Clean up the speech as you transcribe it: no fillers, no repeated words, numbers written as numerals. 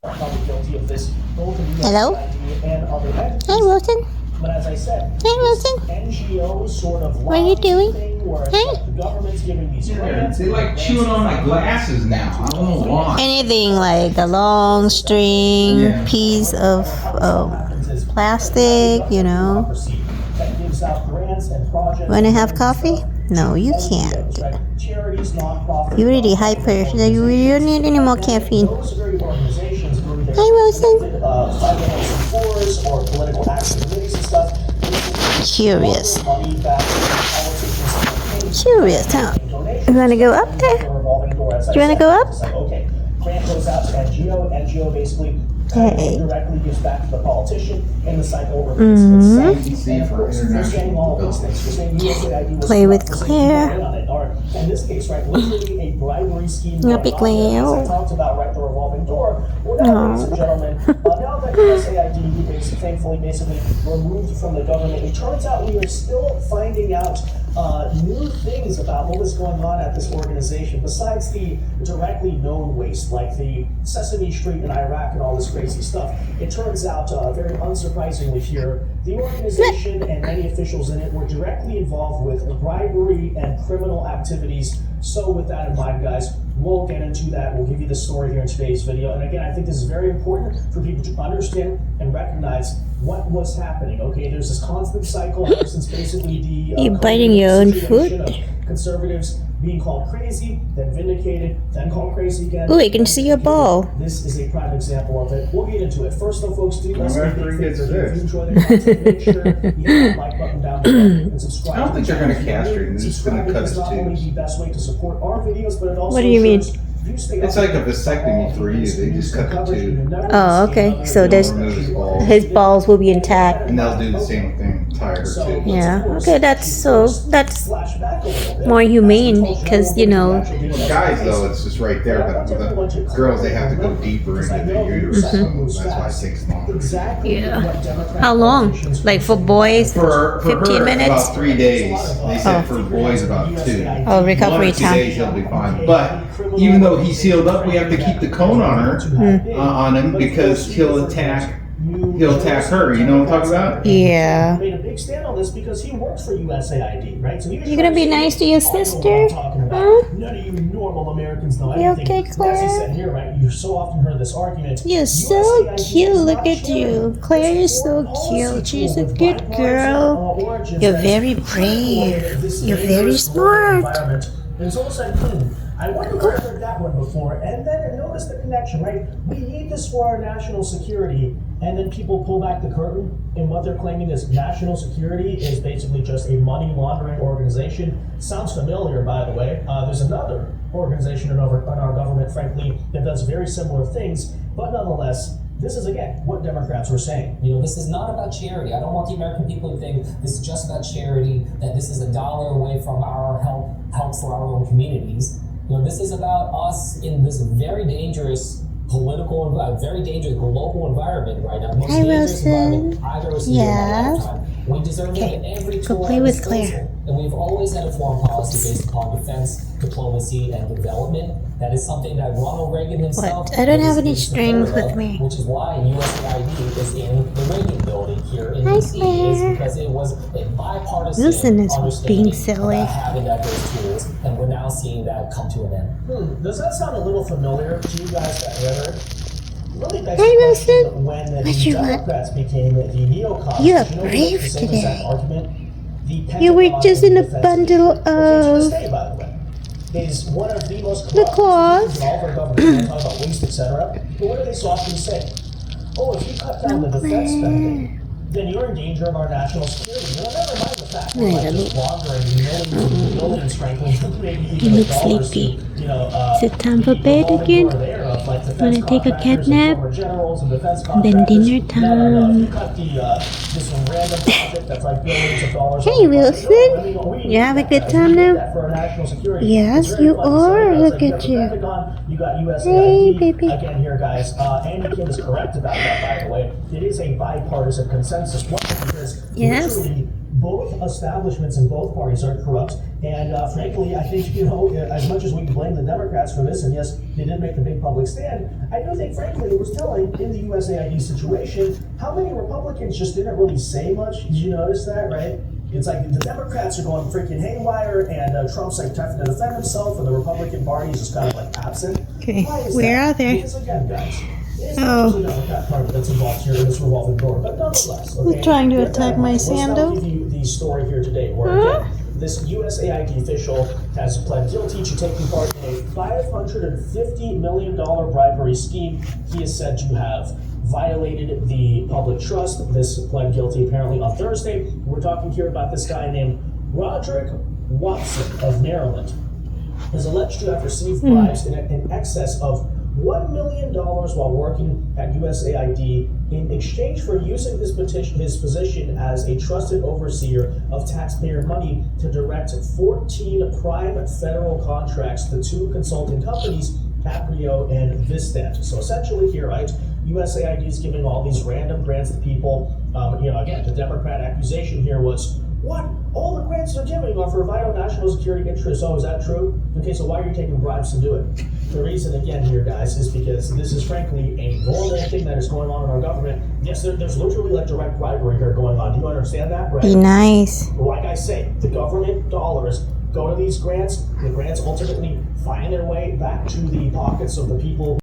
Hello? Hey, Wilson. Hey, Wilson. What are you doing? Hey? They like chewing on my glasses now. I don't know why. Anything like a long string piece of plastic, you know. Want to have coffee? No, you can't. You're already hyper. You don't need any more caffeine. Hey, Wilson. Curious. Curious, huh? You want to go up there? Do you want to go up? Hey. Play with Claire. Happy Claire. Thankfully, basically removed from the government. It turns out we are still finding out new things about what was going on at this organization, besides the directly known waste, like the Sesame Street in Iraq and all this crazy stuff. It turns out, very unsurprisingly here, the organization and many officials in it were directly involved with bribery and criminal activities. So with that in mind, guys, we'll get into that. We'll give you the story here in today's video. And again, I think this is very important for people to understand and recognize what was happening. Okay, there's this constant cycle ever since basically the You're biting your own foot. Conservatives being called crazy, then vindicated, then called crazy again. Oh, you can see your ball. This is a prime example of it. We'll get into it. First though, folks, do us a big favor. If you enjoy the content, make sure you hit that like button down below and subscribe. I don't think they're going to castrate him. They're just going to cut his not only the tubes. best way to support our videos, but it also What do you mean? It's like a vasectomy for you. They just cut the tube. Oh, okay. So there's his balls will be intact. And they'll do the same thing, tie her too. Yeah. Okay, that's more humane because, you know. For guys, though, it's just right there. But with the girls, they have to go deeper into the uterus. So that's why it takes longer. Yeah. How long? Like for boys, For 15 her, minutes? about 3 days. They said for boys, about 2. Oh, recovery 1 or 2 time. days, he'll be fine. But even though he's sealed up, we have to keep the cone on her, on him, because he'll attack her. You know what I'm talking about? Yeah. Made a big stand on this because he works for USAID, right? So You gonna be nice to your sister? Huh? None of you normal Americans know You anything. okay, Claire? As he said here, right? You so often heard this argument. You're so USAID cute. is Look not at you. sharing Claire is its so foreign policy cute. She's a tool good with girl. origins You're that very is brave. this You're very dangerous global smart. environment. And it's almost like, I wonder if I heard that one before, and then notice the connection, right? We need this for our national security, and then people pull back the curtain, and what they're claiming is national security is basically just a money laundering organization. Sounds familiar, by the way. There's another organization in our government, frankly, that does very similar things, but nonetheless, this is, again, what Democrats were saying. You know, this is not about charity. I don't want the American people to think this is just about charity, that this is $1 away from our help for our own communities. You know, this is about us in this very dangerous very dangerous global environment right now. Most Hi, dangerous Wilson. environment I've ever seen in my lifetime. We deserve to have every Go tool play at our with disposal. Claire. And we've always had a foreign policy based upon defense, diplomacy, and development. That is something that Ronald Reagan himself... What? I don't have any is strings supportive with of, me. Which is why USAID is in the Reagan building here in Hi, D.C. Claire. is because it was a bipartisan Wilson is understanding being silly. about having those tools, and we're now seeing that come to an end. Does that sound a little familiar to you guys, that rhetoric? Really begs Hey, the question Wilson. when the What you want? Democrats became the neocons. You are know, brave the same today. exact argument, the You were Pentagon just in a defense bundle okay, to this of day, by the way, is one of the most the corrupt claws. institutions in all of our government. They talk about waste, etc. But what do they so often say? Oh, if you cut down the defense spending, then you're in danger of our national security. Well, never mind the fact we're like just laundering millions, frankly, maybe You even look dollars sleepy. to, you know, Is it time for the bed revolving again? door there of, like, defense Wanna take a cat contractors and nap? former generals and defense Then contractors. dinner No, time. you cut this random project that's like billions of dollars. Hey, Wilson. You have a good time now? For our national security. Yes, It's very you funny. So, are. it's Look like at the you. Pentagon, you got USAID. Hey, baby. Again here, guys. Andy Kim is correct about that, by the way. It is a bipartisan consensus. One, because Yes. literally both establishments and both parties are corrupt. And frankly, I think, as much as we blame the Democrats for this, and yes, they did make the big public stand, I do think, frankly, it was telling in the USAID situation how many Republicans just didn't really say much. Did you notice that, right? It's like the Democrats are going freaking haywire, and Trump's like trying to defend himself, and the Republican Party is just kind of like absent. Okay, Why is where that? are they? Because again, guys, it's not just the Democrat Party that's involved here in this revolving door, but nonetheless, okay. Who's trying to attack my Let's now sandal? give you the story here today, where again, this USAID official has pled guilty to taking part in a $550 million bribery scheme. He is said to have violated the public trust. This pled guilty apparently on Thursday. We're talking here about this guy named Roderick Watson of Maryland. Is alleged to have received bribes in excess of $1 million while working at USAID in exchange for using his position as a trusted overseer of taxpayer money to direct 14 prime federal contracts to two consulting companies, Caprio and Vistant. So essentially here, right, USAID is giving all these random grants to people. Again, the Democrat accusation here was, what? All the grants they're giving are for vital national security interests. Oh, is that true? Okay, so why are you taking bribes to do it? The reason, again, here, guys, is because this is frankly a normal thing that is going on in our government. Yes, there's literally like direct bribery here going on. Do you understand that? Right? Be nice. Like I say, the government dollars go to these grants. The grants ultimately find their way back to the pockets of the people